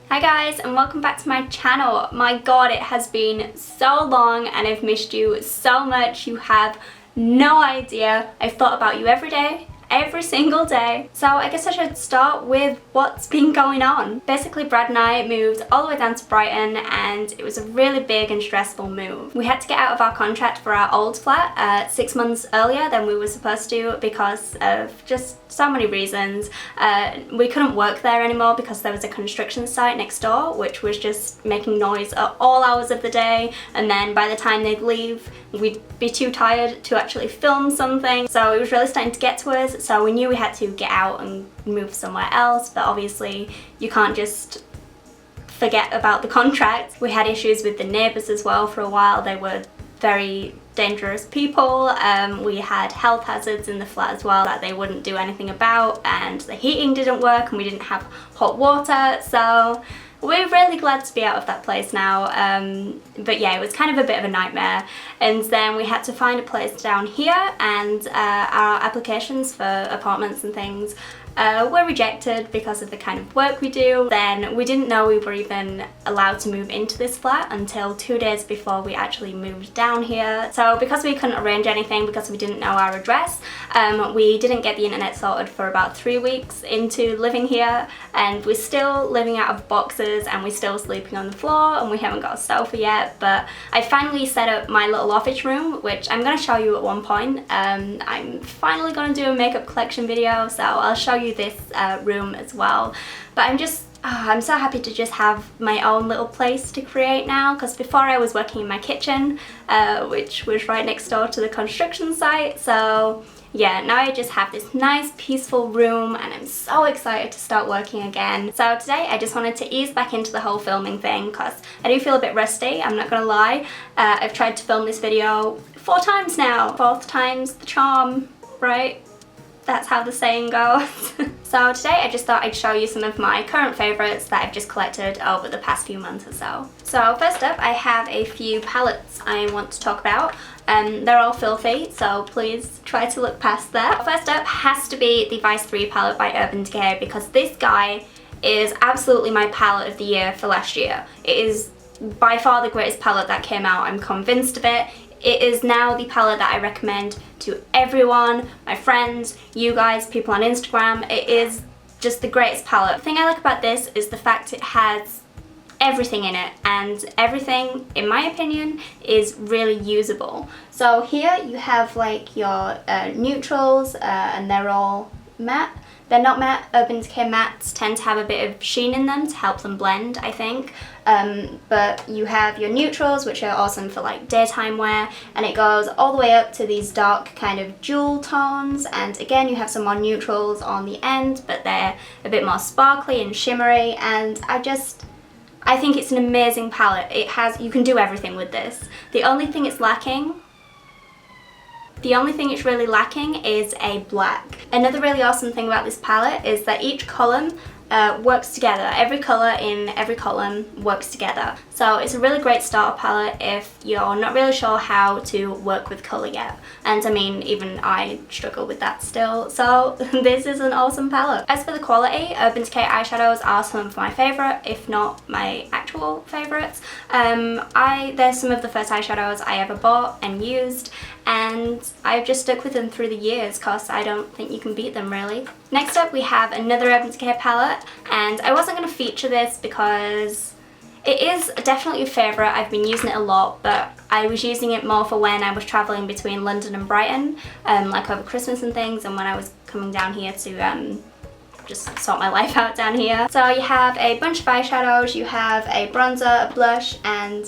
Hi guys, and welcome back to my channel. My god, it has been so long and I've missed you so much. You have no idea. I've thought about you every day, every single day. So I guess I should start with what's been going on. Basically, Brad and I moved all the way down to Brighton and it was a really big and stressful move. We had to get out of our contract for our old flat 6 months earlier than we were supposed to because of just so many reasons. We couldn't work there anymore because there was a construction site next door which was just making noise at all hours of the day, and then by the time they'd leave we'd be too tired to actually film something. So it was really starting to get to us, so we knew we had to get out and move somewhere else, but obviously you can't just forget about the contract. We had issues with the neighbours as well for a while. They were very dangerous people. We had health hazards in the flat as well that they wouldn't do anything about, and the heating didn't work and we didn't have hot water, so we're really glad to be out of that place now. But yeah, it was kind of a bit of a nightmare. And then we had to find a place down here, and our applications for apartments and things were rejected because of the kind of work we do. Then we didn't know we were even allowed to move into this flat until 2 days before we actually moved down here. So because we couldn't arrange anything, because we didn't know our address, we didn't get the internet sorted for about 3 weeks into living here, and we're still living out of boxes and we're still sleeping on the floor and we haven't got a sofa yet. But I finally set up my little office room, which I'm going to show you at one point. I'm finally going to do a makeup collection video, so I'll show you this room as well. But I'm so happy to just have my own little place to create now, because before I was working in my kitchen, which was right next door to the construction site. So yeah, now I just have this nice peaceful room and I'm so excited to start working again. So today I just wanted to ease back into the whole filming thing because I do feel a bit rusty, I'm not gonna lie. I've tried to film this video 4 times now. 4th time's the charm, right? That's how the saying goes. So today I just thought I'd show you some of my current favourites that I've just collected over the past few months or so. So first up, I have a few palettes I want to talk about. They're all filthy, so please try to look past that. First up has to be the Vice 3 palette by Urban Decay, because this guy is absolutely my palette of the year for last year. It is by far the greatest palette that came out, I'm convinced of it. It is now the palette that I recommend to everyone, my friends, you guys, people on Instagram. It is just the greatest palette. The thing I like about this is the fact it has everything in it, and everything, in my opinion, is really usable. So here you have like your neutrals, and they're all matte. They're not matte. Urban Decay mattes tend to have a bit of sheen in them to help them blend, I think. But you have your neutrals, which are awesome for like daytime wear, and it goes all the way up to these dark kind of jewel tones. And again, you have some more neutrals on the end, but they're a bit more sparkly and shimmery, and I think it's an amazing palette. You can do everything with this. The only thing it's really lacking is a black. Another really awesome thing about this palette is that each column works together. Every colour in every column works together. So it's a really great starter palette if you're not really sure how to work with colour yet. And I mean, even I struggle with that still. So this is an awesome palette. As for the quality, Urban Decay eyeshadows are some of my favourite, if not my actual favourites. They're some of the first eyeshadows I ever bought and used, and I've just stuck with them through the years because I don't think you can beat them really. Next up we have another Urban Decay palette, and I wasn't going to feature this because it is definitely a favourite. I've been using it a lot, but I was using it more for when I was travelling between London and Brighton, like over Christmas and things, and when I was coming down here to just sort my life out down here. So you have a bunch of eyeshadows, you have a bronzer, a blush, and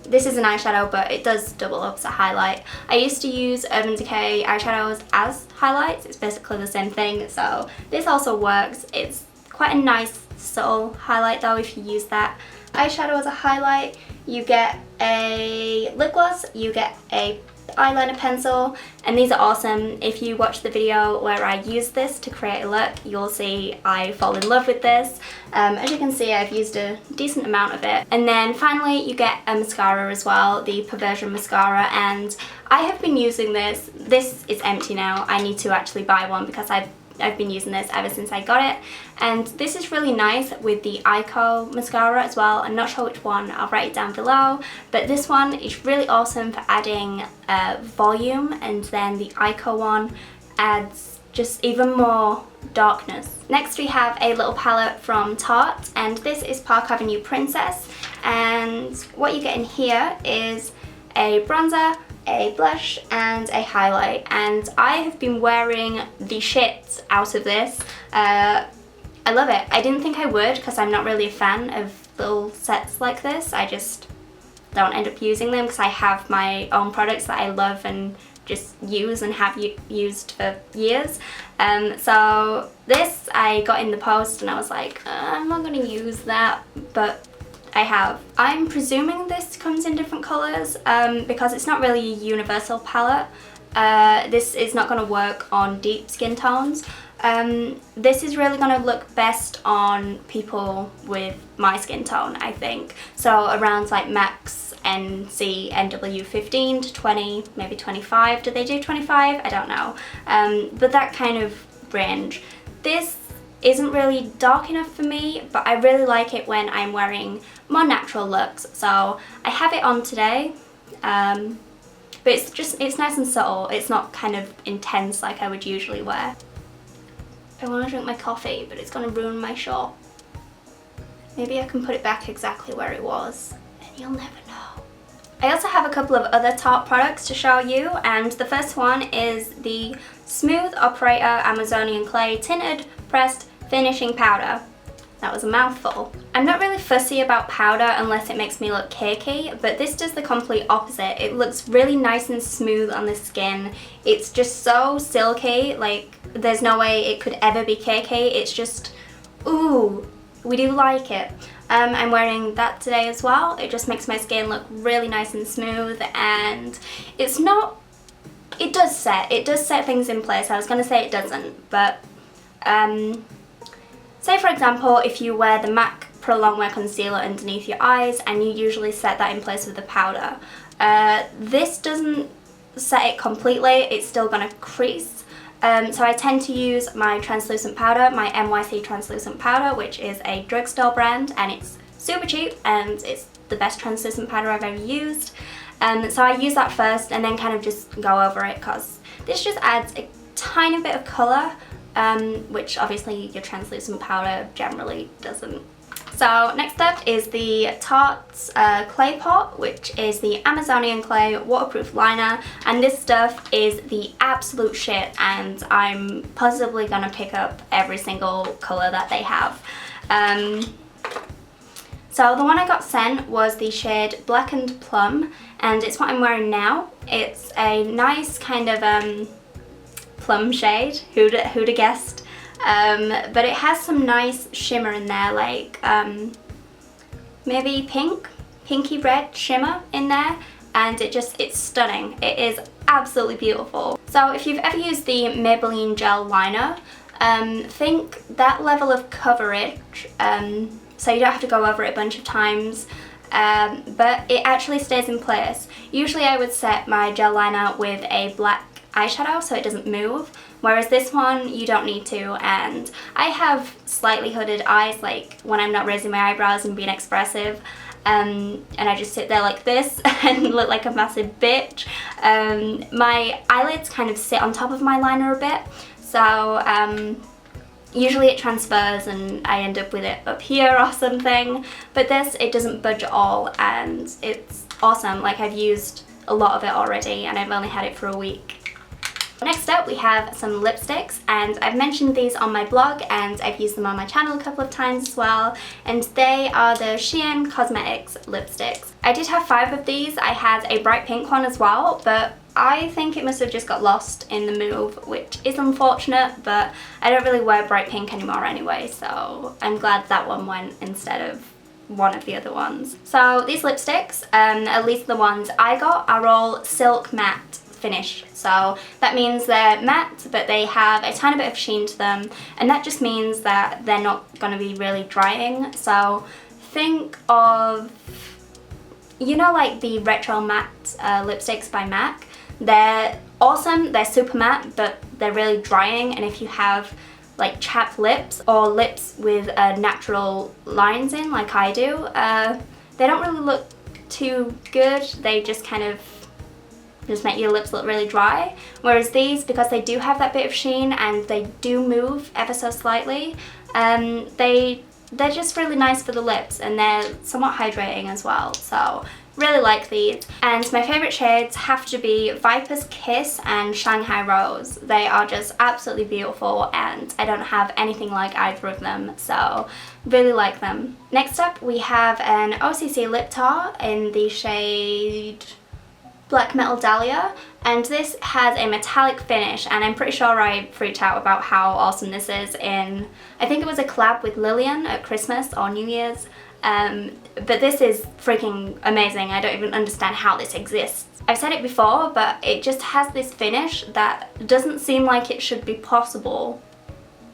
this is an eyeshadow, but it does double up as a highlight. I used to use Urban Decay eyeshadows as highlights. It's basically the same thing, so this also works. It's quite a nice subtle highlight though if you use that eyeshadow as a highlight. You get a lip gloss, you get a eyeliner pencil, and these are awesome. If you watch the video where I use this to create a look, you'll see I fall in love with this. As you can see, I've used a decent amount of it. And then finally you get a mascara as well, the Perversion mascara, and I have been using this. This is empty now. I need to actually buy one because I've I've been using this ever since I got it, and this is really nice with the Eyeko mascara as well. I'm not sure which one, I'll write it down below, but this one is really awesome for adding volume, and then the Eyeko one adds just even more darkness. Next we have a little palette from Tarte, and this is Park Avenue Princess, and what you get in here is a bronzer, a blush and a highlight, and I have been wearing the shit out of this. I love it. I didn't think I would because I'm not really a fan of little sets like this. I just don't end up using them because I have my own products that I love and just use and have used for years. So this I got in the post and I was like, I'm not going to use that, but I have. I'm presuming this comes in different colours because it's not really a universal palette. This is not going to work on deep skin tones. This is really going to look best on people with my skin tone, I think. So around like max NC NW 15 to 20, maybe 25. Do they do 25? I don't know. But that kind of range. This isn't really dark enough for me, but I really like it when I'm wearing more natural looks. So I have it on today, but it's nice and subtle. It's not kind of intense like I would usually wear. I want to drink my coffee, but it's going to ruin my shot. Maybe I can put it back exactly where it was, and you'll never know. I also have a couple of other Tarte products to show you, and the first one is the Smooth Operator Amazonian Clay Tinted Pressed Finishing Powder. That was a mouthful. I'm not really fussy about powder unless it makes me look cakey, but this does the complete opposite. It looks really nice and smooth on the skin. It's just so silky, like there's no way it could ever be cakey. It's just, ooh, we do like it. I'm wearing that today as well. It just makes my skin look really nice and smooth, and it does set things in place. I was going to say it doesn't, but say for example if you wear the MAC Pro Longwear Concealer underneath your eyes and you usually set that in place with the powder. This doesn't set it completely, it's still going to crease. So I tend to use my translucent powder, my NYC translucent powder, which is a drugstore brand, and it's super cheap and it's the best translucent powder I've ever used. So I use that first and then kind of just go over it because this just adds a tiny bit of colour, which obviously your translucent powder generally doesn't. So next up is the Tarte's Clay Pot, which is the Amazonian Clay waterproof liner, and this stuff is the absolute shit, and I'm possibly gonna pick up every single colour that they have. So the one I got sent was the shade Blackened Plum, and it's what I'm wearing now. It's a nice kind of plum shade, who'd have guessed, but it has some nice shimmer in there, like maybe pinky red shimmer in there, and it's stunning. It is absolutely beautiful. So if you've ever used the Maybelline gel liner, think that level of coverage, so you don't have to go over it a bunch of times, but it actually stays in place. Usually I would set my gel liner with a black eyeshadow so it doesn't move, whereas this one you don't need to, and I have slightly hooded eyes, like when I'm not raising my eyebrows and being expressive, and I just sit there like this and look like a massive bitch. My eyelids kind of sit on top of my liner a bit, so usually it transfers and I end up with it up here or something, but this, it doesn't budge at all, and it's awesome. Like, I've used a lot of it already and I've only had it for a week. Next up we have some lipsticks, and I've mentioned these on my blog and I've used them on my channel a couple of times as well, and they are the Shien Cosmetics lipsticks. I did have 5 of these. I had a bright pink one as well, but I think it must have just got lost in the move, which is unfortunate, but I don't really wear bright pink anymore anyway, so I'm glad that one went instead of one of the other ones. So these lipsticks, at least the ones I got, are all silk matte finish. So that means they're matte, but they have a tiny bit of sheen to them, and that just means that they're not going to be really drying. So think of, you know, like the retro matte lipsticks by MAC. They're awesome, they're super matte, but they're really drying, and if you have like chapped lips or lips with natural lines in like I do, they don't really look too good. They just kind of just make your lips look really dry. Whereas these, because they do have that bit of sheen and they do move ever so slightly, they're just really nice for the lips, and they're somewhat hydrating as well. So really like these. And my favourite shades have to be Viper's Kiss and Shanghai Rose. They are just absolutely beautiful, and I don't have anything like either of them, so really like them. Next up we have an OCC lip tar in the shade Black Metal Dahlia, and this has a metallic finish, and I'm pretty sure I freaked out about how awesome this is in, I think it was a collab with Lillian at Christmas or New Year's, but this is freaking amazing. I don't even understand how this exists. I've said it before, but it just has this finish that doesn't seem like it should be possible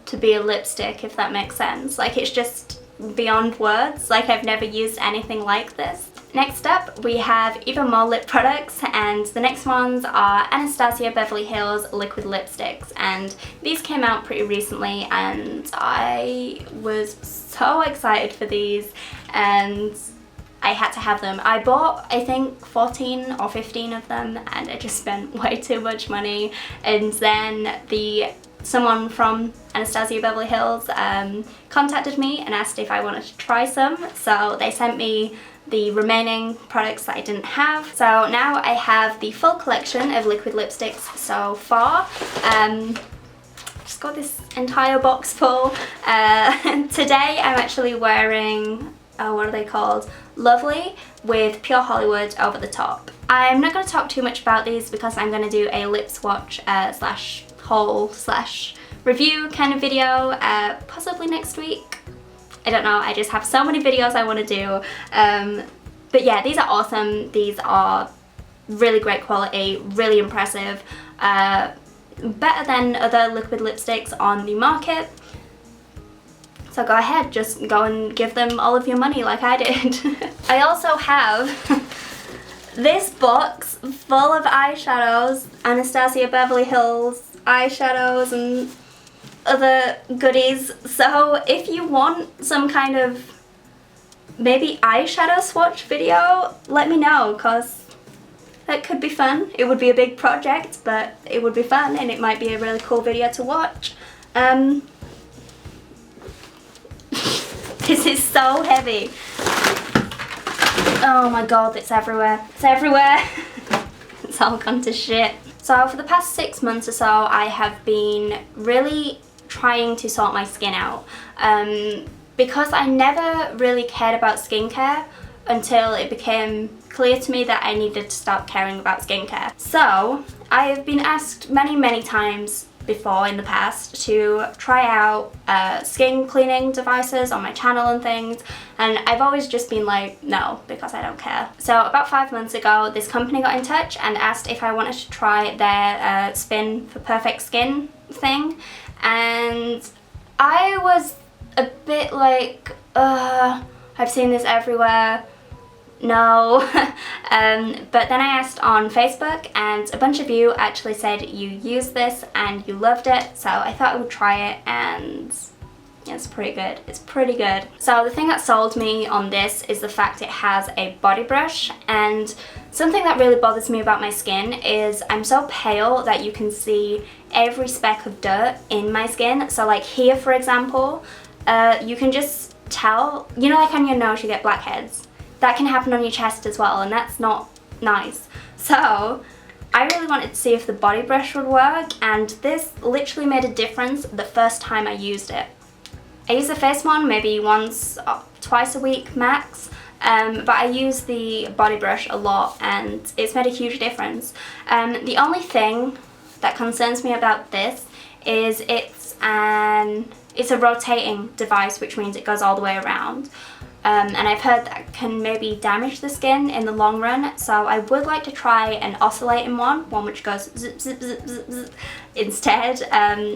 to be a lipstick, if that makes sense. Like, it's just beyond words. Like, I've never used anything like this. Next up we have even more lip products, and the next ones are Anastasia Beverly Hills liquid lipsticks, and these came out pretty recently and I was so excited for these and I had to have them. I bought I think 14 or 15 of them and I just spent way too much money, and then someone from Anastasia Beverly Hills contacted me and asked if I wanted to try some, so they sent me the remaining products that I didn't have. So now I have the full collection of liquid lipsticks so far. Just got this entire box full. Today I'm actually wearing, what are they called? Lovely with Pure Hollywood over the top. I'm not going to talk too much about these because I'm going to do a lip swatch slash haul slash review kind of video possibly next week. I don't know, I just have so many videos I want to do. But yeah, these are awesome. These are really great quality, really impressive. Better than other liquid lipsticks on the market. So go ahead, just go and give them all of your money like I did. I also have this box full of eyeshadows, Anastasia Beverly Hills eyeshadows and other goodies. So if you want some kind of maybe eyeshadow swatch video, let me know, because that could be fun. It would be a big project, but it would be fun and it might be a really cool video to watch. This is so heavy. Oh my god, it's everywhere. It's everywhere. It's all gone to shit. So for the past 6 months or so, I have been really trying to sort my skin out, because I never really cared about skincare until it became clear to me that I needed to stop caring about skincare. So I have been asked many times before in the past to try out skin cleaning devices on my channel and things, and I've always just been like, no, because I don't care. So about 5 months ago, this company got in touch and asked if I wanted to try their Spin for Perfect Skin thing, and I was a bit like, I've seen this everywhere, no. But then I asked on Facebook and a bunch of you actually said you used this and you loved it, so I thought I would try it, and it's pretty good. It's pretty good. So the thing that sold me on this is the fact it has a body brush, and something that really bothers me about my skin is I'm so pale that you can see every speck of dirt in my skin. So like here, for example, you can just tell, you know, like on your nose you get blackheads. That can happen on your chest as well, and that's not nice. So I really wanted to see if the body brush would work, and this literally made a difference the first time I used it. I use the face one maybe once, twice a week max, but I use the body brush a lot and it's made a huge difference. The only thing that concerns me about this is it's a rotating device, which means it goes all the way around. And I've heard that can maybe damage the skin in the long run, so I would like to try an oscillating one which goes zip zip zip zip zip instead,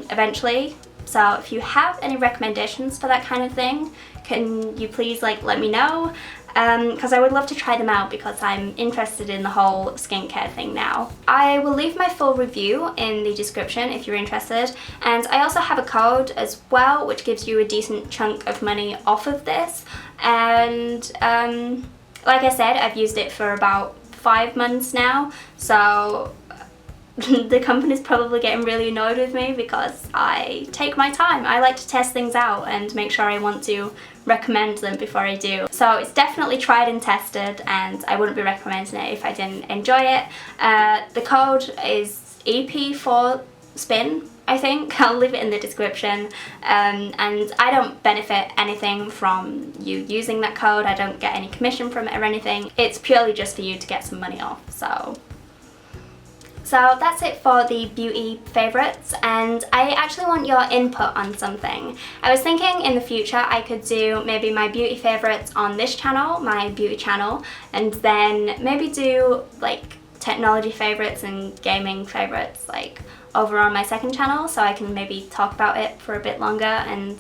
eventually. So if you have any recommendations for that kind of thing, can you please like let me know? because I would love to try them out because I'm interested in the whole skincare thing now. I will leave my full review in the description if you're interested, and I also have a code as well which gives you a decent chunk of money off of this. And like I said, I've used it for about 5 months now, so the company's probably getting really annoyed with me because I take my time. I like to test things out and make sure I want to recommend them before I do. So it's definitely tried and tested, and I wouldn't be recommending it if I didn't enjoy it. The code is EP4SPIN, I think. I'll leave it in the description. And I don't benefit anything from you using that code. I don't get any commission from it or anything. It's purely just for you to get some money off. So that's it for the beauty favourites, and I actually want your input on something. I was thinking in the future I could do maybe my beauty favourites on this channel, my beauty channel, and then maybe do like technology favourites and gaming favourites like over on my second channel, so I can maybe talk about it for a bit longer and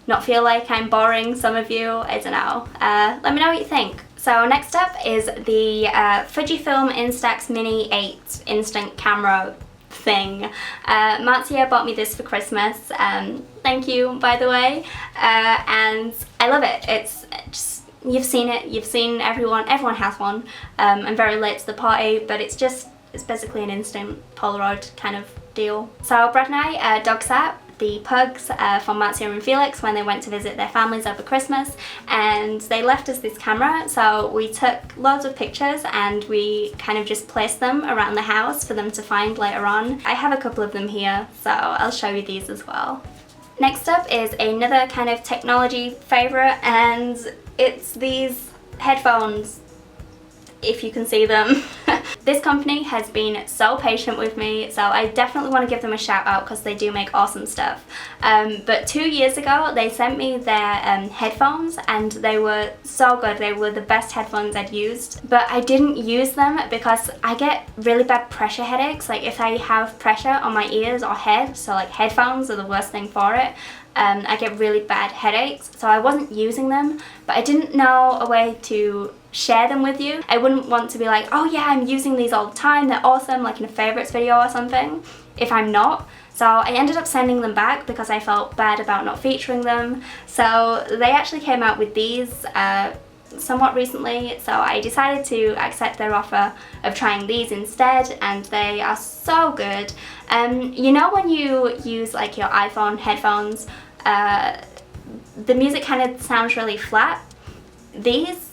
not feel like I'm boring some of you. I don't know. Let me know what you think. So next up is the Fujifilm Instax Mini 8 instant camera thing. Marcia bought me this for Christmas. Thank you, by the way. And I love it. It's just, you've seen it. You've seen everyone has one. I'm very late to the party, but it's basically an instant Polaroid kind of deal. So Brad and I dog sat the pugs from Marcia and Felix when they went to visit their families over Christmas, and they left us this camera, so we took loads of pictures and we kind of just placed them around the house for them to find later on. I have a couple of them here, so I'll show you these as well. Next up is another kind of technology favourite, and it's these headphones, if you can see them. This company has been so patient with me, so I definitely want to give them a shout out because they do make awesome stuff. But 2 years ago they sent me their headphones, and they were so good. They were the best headphones I'd used, but I didn't use them because I get really bad pressure headaches. Like if I have pressure on my ears or head, so like headphones are the worst thing for it. I get really bad headaches, so I wasn't using them, but I didn't know a way to share them with you. I wouldn't want to be like, oh yeah, I'm using these all the time, they're awesome, like in a favourites video or something, if I'm not. So I ended up sending them back because I felt bad about not featuring them. So they actually came out with these somewhat recently, so I decided to accept their offer of trying these instead, and they are so good. You know when you use like your iPhone headphones, the music kind of sounds really flat. These,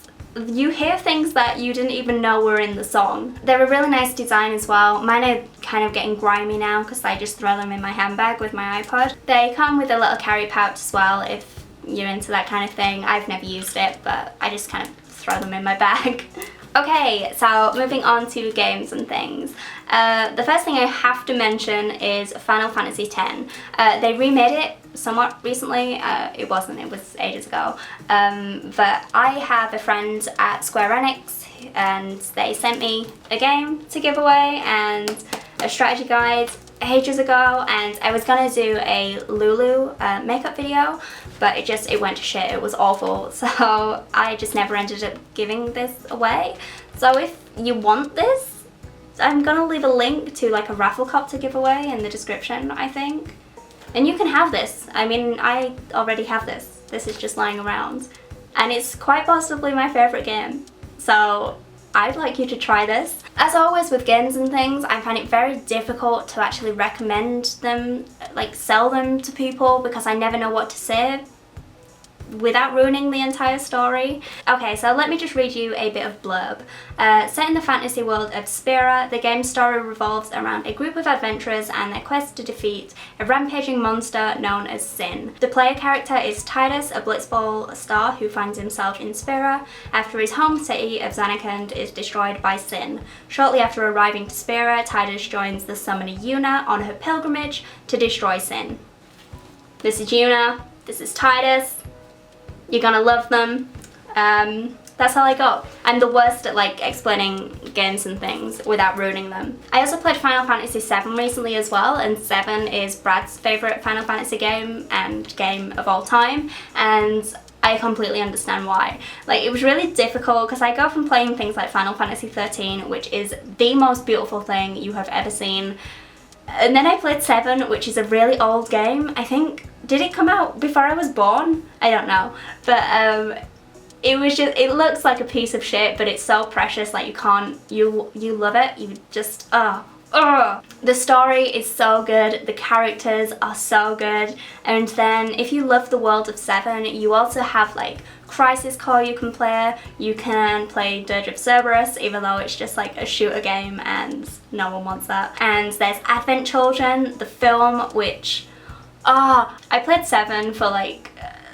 you hear things that you didn't even know were in the song. They're a really nice design as well. Mine are kind of getting grimy now because I just throw them in my handbag with my iPod. They come with a little carry pouch as well if you're into that kind of thing. I've never used it, but I just kind of throw them in my bag. Okay, so moving on to games and things. The first thing I have to mention is Final Fantasy X. They remade it somewhat recently. It was ages ago. But I have a friend at Square Enix, and they sent me a game to give away and a strategy guide ages ago, and I was gonna do a Lulu makeup video, but it went to shit. It was awful, so I just never ended up giving this away. So if you want this, I'm gonna leave a link to like a raffle cup to give away in the description, I think. And you can have this. I mean, I already have this. This is just lying around. And it's quite possibly my favourite game. So I'd like you to try this. As always with games and things, I find it very difficult to actually recommend them, like sell them to people, because I never know what to say without ruining the entire story. Okay, so let me just read you a bit of blurb. Set in the fantasy world of Spira, the game's story revolves around a group of adventurers and their quest to defeat a rampaging monster known as Sin. The player character is Titus, a blitzball star who finds himself in Spira after his home city of Zanarkand is destroyed by Sin. Shortly after arriving to Spira, Titus joins the summoner Yuna on her pilgrimage to destroy Sin. This is Yuna, this is Titus. You're gonna love them. That's all I got. I'm the worst at like explaining games and things without ruining them. I also played Final Fantasy VII recently as well, and 7 is Brad's favourite Final Fantasy game and game of all time, and I completely understand why. Like, it was really difficult because I go from playing things like Final Fantasy 13, which is the most beautiful thing you have ever seen, and then I played 7, which is a really old game. I think, did it come out before I was born? I don't know, but it was just, it looks like a piece of shit, but it's so precious. Like, you can't, you love it, you just, the story is so good, the characters are so good, and then if you love the world of 7, you also have like Crisis Core you can play Dirge of Cerberus, even though it's just like a shooter game and no one wants that. And there's Advent Children, the film, which, I played 7 for like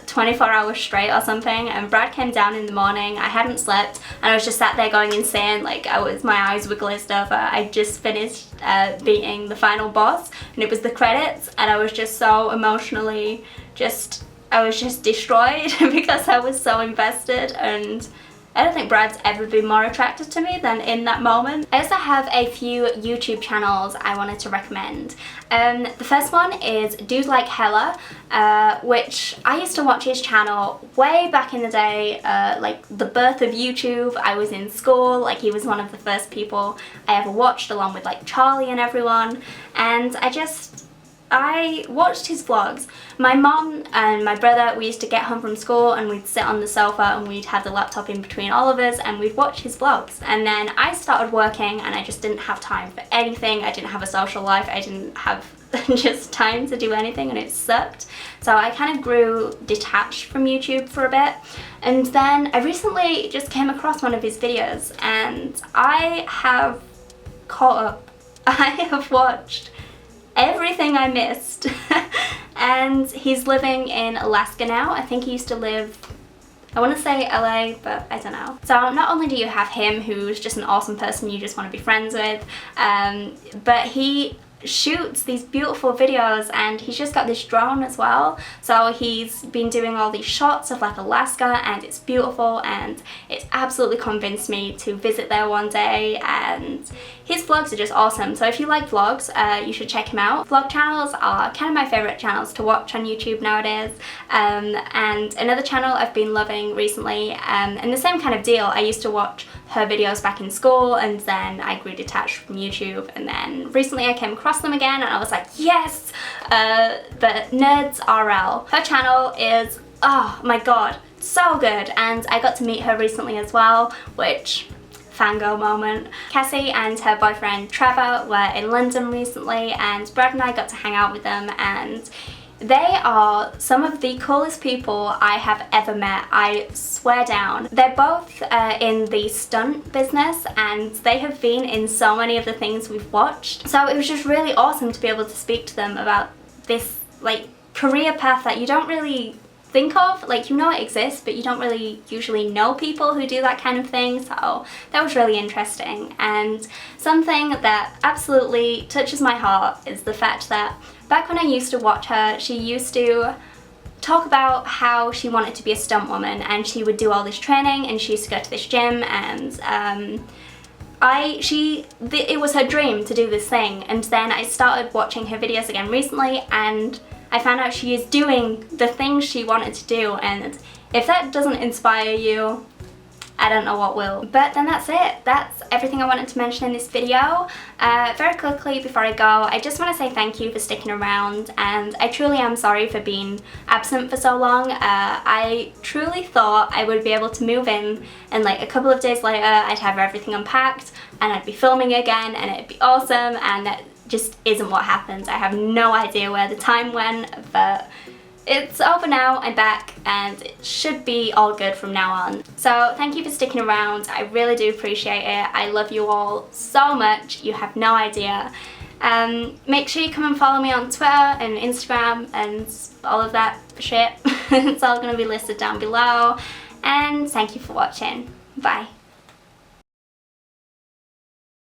24 hours straight or something, and Brad came down in the morning. I hadn't slept and I was just sat there going insane. Like, my eyes were glazed over. I just finished beating the final boss, and it was the credits, and I was just so emotionally I was just destroyed because I was so invested, and I don't think Brad's ever been more attracted to me than in that moment. I also have a few YouTube channels I wanted to recommend. The first one is Dude Like Hella, which I used to watch his channel way back in the day, like the birth of YouTube. I was in school, like he was one of the first people I ever watched, along with like Charlie and everyone, and I watched his vlogs. My mom and my brother, we used to get home from school and we'd sit on the sofa and we'd have the laptop in between all of us and we'd watch his vlogs. And then I started working and I just didn't have time for anything. I didn't have a social life. I didn't have just time to do anything, and it sucked. So I kind of grew detached from YouTube for a bit. And then I recently just came across one of his videos and I have caught up. I have watched everything I missed. And he's living in Alaska now. I think he used to live, I want to say LA, but I don't know. So not only do you have him, who's just an awesome person you just want to be friends with, but he shoots these beautiful videos, and he's just got this drone as well. So he's been doing all these shots of like Alaska, and it's beautiful, and it's absolutely convinced me to visit there one day. And his vlogs are just awesome. So if you like vlogs, you should check him out. Vlog channels are kind of my favorite channels to watch on YouTube nowadays. And another channel I've been loving recently, and the same kind of deal, I used to watch her videos back in school, and then I grew detached from YouTube, and then recently I came across them again and I was like, yes! But Nerds RL, her channel is, oh my god, so good, and I got to meet her recently as well, which, fangirl moment. Cassie and her boyfriend Trevor were in London recently, and Brad and I got to hang out with them, and they are some of the coolest people I have ever met, I swear down. They're both in the stunt business, and they have been in so many of the things we've watched. So it was just really awesome to be able to speak to them about this like career path that you don't really think of. Like, you know it exists, but you don't really usually know people who do that kind of thing. So that was really interesting. And something that absolutely touches my heart is the fact that back when I used to watch her, she used to talk about how she wanted to be a stunt woman, and she would do all this training, and she used to go to this gym, and it was her dream to do this thing. And then I started watching her videos again recently, and I found out she is doing the things she wanted to do, and if that doesn't inspire you, I don't know what will. But then that's it. That's everything I wanted to mention in this video. Very quickly before I go, I just want to say thank you for sticking around, and I truly am sorry for being absent for so long. I truly thought I would be able to move in, and like a couple of days later I'd have everything unpacked and I'd be filming again and it'd be awesome, and that just isn't what happened. I have no idea where the time went, but it's over now, I'm back, and it should be all good from now on. So thank you for sticking around, I really do appreciate it. I love you all so much, you have no idea. Make sure you come and follow me on Twitter and Instagram and all of that shit. It's all going to be listed down below, and thank you for watching. Bye.